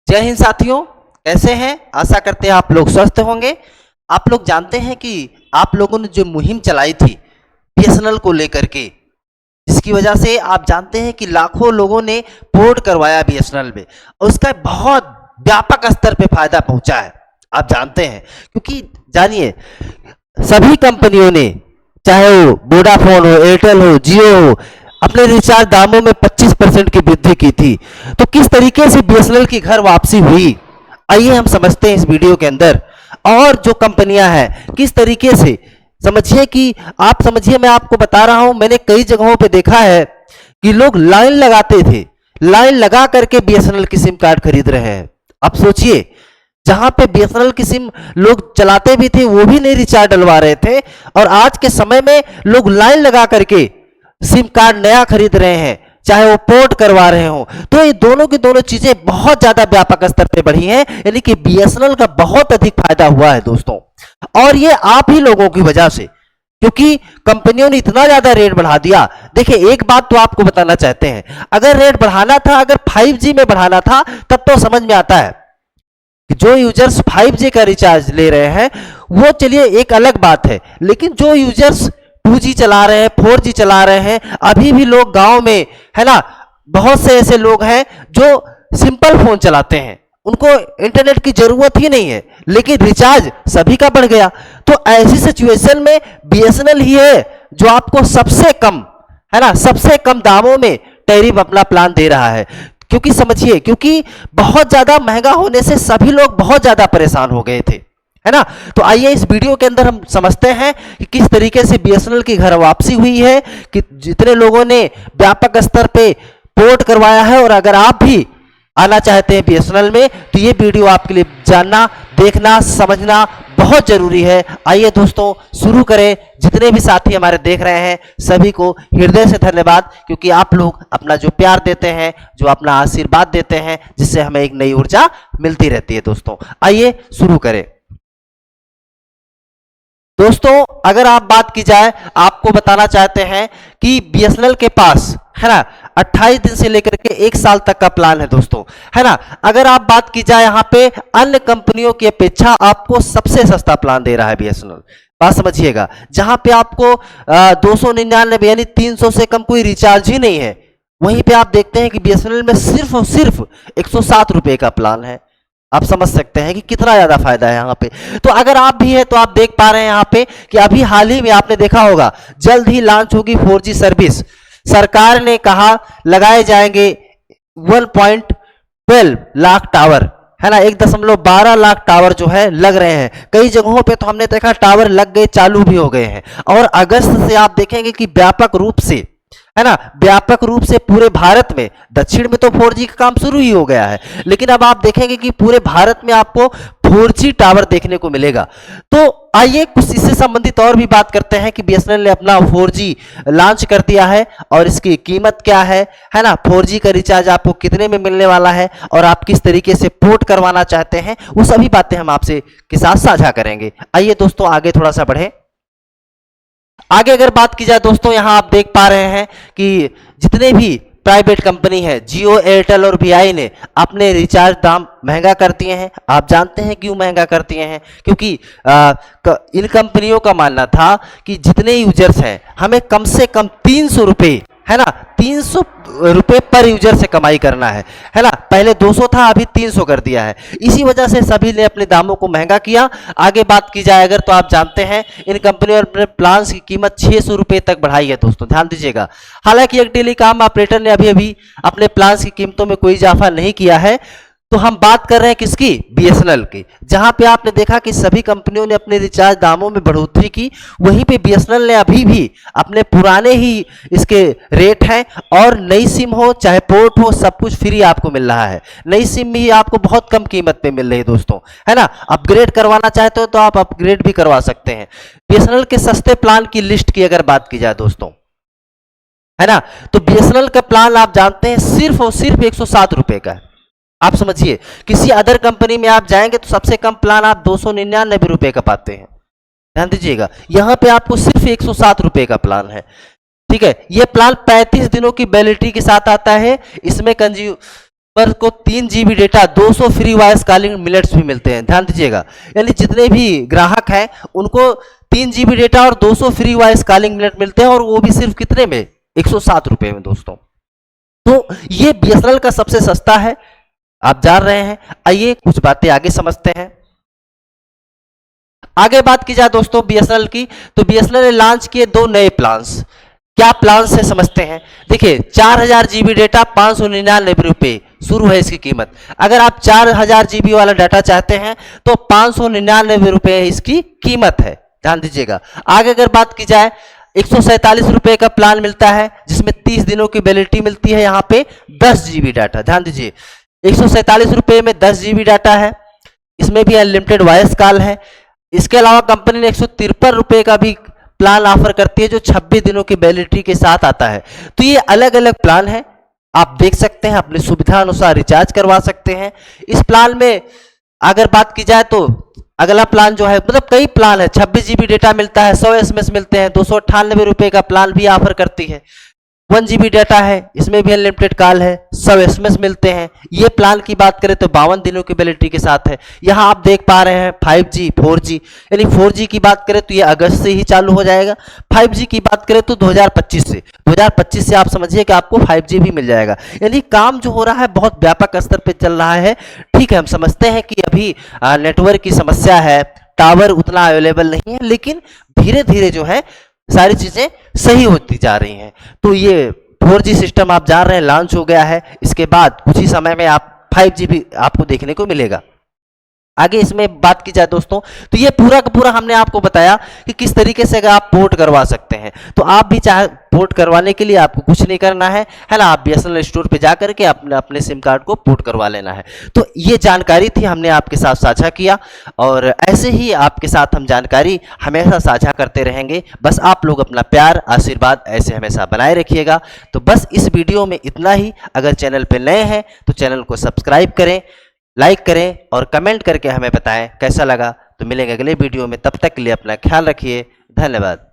जय हिंद साथियों, कैसे हैं? आशा करते हैं आप लोग स्वस्थ होंगे। आप लोग जानते हैं कि आप लोगों ने जो मुहिम चलाई थी बीएसएनएल को लेकर के, जिसकी वजह से आप जानते हैं कि लाखों लोगों ने पोर्ट करवाया बीएसएनएल में और उसका बहुत व्यापक स्तर पे फायदा पहुंचा है। आप जानते हैं क्योंकि जानिए, सभी कंपनियों ने, चाहे वो वोडाफोन हो, एयरटेल हो, जियो हो, अपने रिचार्ज दामों में 25% की वृद्धि की थी। तो किस तरीके से बीएसएनएल की घर वापसी हुई, आइए हम समझते हैं इस वीडियो के अंदर। और जो कंपनियां हैं किस तरीके से, समझिए कि आप समझिए, मैं आपको बता रहा हूं, मैंने कई जगहों पे देखा है कि लोग लाइन लगाते थे, लाइन लगा करके बीएसएनएल की सिम कार्ड खरीद रहे हैं। आप सोचिए, जहां पे बीएसएनएल की सिम लोग चलाते भी थे वो भी नहीं रिचार्ज डलवा रहे थे, और आज के समय में लोग लाइन लगा करके सिम कार्ड नया खरीद रहे हैं, चाहे वो पोर्ट करवा रहे हो। तो ये दोनों की दोनों चीजें बहुत ज्यादा व्यापक स्तर पे बढ़ी हैं, यानी कि बीएसएनएल का बहुत अधिक फायदा हुआ है दोस्तों। और ये आप ही लोगों की वजह से, क्योंकि कंपनियों ने इतना ज्यादा रेट बढ़ा दिया। देखिए, एक बात तो आपको बताना चाहते हैं, अगर रेट बढ़ाना था, अगर 5G में बढ़ाना था, तब तो समझ में आता है कि जो यूजर्स 5G का रिचार्ज ले रहे हैं वो चलिए एक अलग बात है, लेकिन जो यूजर्स 2G चला रहे हैं, 4G चला रहे हैं, अभी भी लोग गांव में, है ना, बहुत से ऐसे लोग हैं जो सिंपल फोन चलाते हैं, उनको इंटरनेट की जरूरत ही नहीं है, लेकिन रिचार्ज सभी का बढ़ गया। तो ऐसी सिचुएशन में बीएसएनएल ही है जो आपको सबसे कम, है ना, सबसे कम दामों में टैरिफ अपना प्लान दे रहा है। क्योंकि समझिए, क्योंकि बहुत ज्यादा महंगा होने से सभी लोग बहुत ज्यादा परेशान हो गए थे, है ना। तो आइए इस वीडियो के अंदर हम समझते हैं कि किस तरीके से बीएसएनएल की घर वापसी हुई है, कि जितने लोगों ने व्यापक स्तर पे पोर्ट करवाया है, और अगर आप भी आना चाहते हैं बीएसएनएल में तो ये वीडियो आपके लिए जानना, देखना, समझना बहुत जरूरी है। आइए दोस्तों शुरू करें। जितने भी साथी हमारे देख रहे हैं सभी को हृदय से धन्यवाद, क्योंकि आप लोग अपना जो प्यार देते हैं, जो अपना आशीर्वाद देते हैं, जिससे हमें एक नई ऊर्जा मिलती रहती है। दोस्तों आइए शुरू करें। दोस्तों अगर आप बात की जाए, आपको बताना चाहते हैं कि बीएसएनएल के पास, है ना, 28 दिन से लेकर के 1 साल तक का प्लान है दोस्तों, है ना। अगर आप बात की जाए, यहाँ पे अन्य कंपनियों की अपेक्षा आपको सबसे सस्ता प्लान दे रहा है बीएसएनएल। बात समझिएगा, जहां पे आपको 299 यानी 300 से कम कोई रिचार्ज ही नहीं है, वहीं पे आप देखते हैं कि बीएसएनएल में सिर्फ और सिर्फ 107 रुपए का प्लान है। आप समझ सकते हैं कि कितना ज्यादा फायदा है यहाँ पे। तो अगर आप भी है तो आप देख पा रहे हैं यहाँ पे कि अभी हाल ही में आपने देखा होगा, जल्द ही लॉन्च होगी 4G सर्विस। सरकार ने कहा लगाए जाएंगे 1.12 लाख टावर, है ना, 1.12 लाख टावर जो है लग रहे हैं। कई जगहों पे तो हमने देखा टावर लग गए, चालू भी हो गए हैं। और अगस्त से आप देखेंगे कि व्यापक रूप से, है ना, व्यापक रूप से पूरे भारत में, दक्षिण में तो 4G का काम शुरू ही हो गया है, लेकिन अब आप देखेंगे कि पूरे भारत में आपको 4G टावर देखने को मिलेगा। तो आइए कुछ इससे संबंधित और भी बात करते हैं कि बीएसएनएल ने अपना 4G लॉन्च कर दिया है और इसकी कीमत क्या है ना, 4G का रिचार्ज आपको कितने में मिलने वाला है, और आप किस तरीके से पोर्ट करवाना चाहते हैं, वो सभी बातें हम आपसे के साथ साझा करेंगे। आइए दोस्तों आगे थोड़ा सा बढ़े। आगे अगर बात की जाए दोस्तों, यहां आप देख पा रहे हैं कि जितने भी प्राइवेट कंपनी है, जियो, एयरटेल और वीआई ने अपने रिचार्ज दाम महंगा कर दिए हैं। आप जानते हैं क्यों महंगा कर दिए हैं? क्योंकि इन कंपनियों का मानना था कि जितने यूजर्स हैं हमें कम से कम 300 रुपए, है ना, 300 रुपए पर यूजर से कमाई करना है ना। पहले 200 था, अभी 300 कर दिया है। इसी वजह से सभी ने अपने दामों को महंगा किया। आगे बात की जाए अगर, तो आप जानते हैं इन कंपनियों ने अपने प्लान्स की कीमत 600 रुपए तक बढ़ाई है दोस्तों, ध्यान दीजिएगा। हालांकि एक टेलीकॉम ऑपरेटर ने अभी अभी अपने प्लान्स की कीमतों में कोई इजाफा नहीं किया है। तो हम बात कर रहे हैं किसकी? बीएसएनएल की, जहां पे आपने देखा कि सभी कंपनियों ने अपने रिचार्ज दामों में बढ़ोतरी की, वहीं पे बीएसएनएल ने अभी भी अपने पुराने ही इसके रेट हैं, और नई सिम हो चाहे पोर्ट हो, सब कुछ फ्री आपको मिल रहा है। नई सिम भी आपको बहुत कम कीमत पे मिल रही है दोस्तों, है ना। अपग्रेड करवाना चाहते हो तो आप अपग्रेड भी करवा सकते हैं। बीएसएनएल के सस्ते प्लान की लिस्ट की अगर बात की जाए दोस्तों, है ना, तो बीएसएनएल का प्लान आप जानते हैं सिर्फ और सिर्फ 107 रुपए का है। आप समझिए, किसी अदर कंपनी में आप जाएंगे तो सबसे कम प्लान आप 299 रुपए का पाते हैं। ध्यान दीजिएगा, यहां पे आपको सिर्फ 107 रुपए का प्लान है। ठीक है, यह प्लान 35 दिनों की वैलिडिटी के साथ आता है। इसमें पर को 3 GB data 200 free voice calling minutes भी मिलते हैं, ध्यान दीजिएगा। यानी जितने भी ग्राहक हैं उनको 3 GB डेटा और 200 फ्री वॉइस कॉलिंग मिनट मिलते हैं, और वो भी सिर्फ कितने में, 107 रुपये में दोस्तों। तो ये BSNL का सबसे सस्ता है, आप जान रहे हैं। आइए कुछ बातें आगे समझते हैं। आगे बात की जाए दोस्तों BSNL की, तो BSNL ने लॉन्च किए 2 नए प्लान्स। क्या प्लान्स है समझते हैं। देखिए 4000 GB डेटा 599 रुपये शुरू है इसकी कीमत। अगर आप 4000 GB वाला डाटा चाहते हैं तो 599 रुपये इसकी कीमत है, ध्यान दीजिएगा। आगे अगर बात की जाए 147 रुपये का प्लान मिलता है जिसमें 30 दिनों की वैलिडिटी मिलती है, यहाँ पे 10 GB डाटा, ध्यान दीजिए 147 रुपये में 10 GB डाटा है, इसमें भी अनलिमिटेड वॉइस कॉल है। इसके अलावा कंपनी ने 153 रुपये का भी प्लान ऑफर करती है जो 26 दिनों की वैलिडिटी के साथ आता है। तो ये अलग अलग प्लान है, आप देख सकते हैं, अपनी सुविधा अनुसार रिचार्ज करवा सकते हैं। इस प्लान में अगर बात की जाए तो अगला प्लान जो है, मतलब कई प्लान है, 26 GB डेटा मिलता है, 100 SMS मिलते हैं, 298 रुपये का प्लान भी ऑफर करती है। 1 GB डाटा है, इसमें भी अनलिमिटेड कॉल है, 100 SMS मिलते हैं। ये प्लान की बात करें तो 52 दिनों की वैलिडिटी के साथ है। यहाँ आप देख पा रहे हैं 5G 4G, यानी 4G की बात करें तो ये अगस्त से ही चालू हो जाएगा। 5G की बात करें तो 2025 से आप समझिए कि आपको 5G भी मिल जाएगा। यानी काम जो हो रहा है बहुत व्यापक स्तर पर चल रहा है। ठीक है, हम समझते हैं कि अभी नेटवर्क की समस्या है, टावर उतना अवेलेबल नहीं है, लेकिन धीरे धीरे जो है सारी चीजें सही होती जा रही हैं। तो ये 4G सिस्टम आप जान रहे हैं लॉन्च हो गया है, इसके बाद कुछ ही समय में आप 5G भी आपको देखने को मिलेगा। आगे इसमें बात की जाए दोस्तों तो ये पूरा का पूरा हमने आपको बताया कि किस तरीके से अगर आप पोर्ट करवा सकते हैं। तो आप भी चाहे पोर्ट करवाने के लिए आपको कुछ नहीं करना है ना, आप BSNL स्टोर पे जा करके अपने सिम कार्ड को पोर्ट करवा लेना है। तो ये जानकारी थी, हमने आपके साथ साझा किया, और ऐसे ही आपके साथ हम जानकारी हमेशा साझा करते रहेंगे। बस आप लोग अपना प्यार आशीर्वाद ऐसे हमेशा बनाए रखिएगा। तो बस इस वीडियो में इतना ही। अगर चैनल पर नए हैं तो चैनल को सब्सक्राइब करें, लाइक करें और कमेंट करके हमें बताएं कैसा लगा। तो मिलेंगे अगले वीडियो में, तब तक के लिए अपना ख्याल रखिए। धन्यवाद।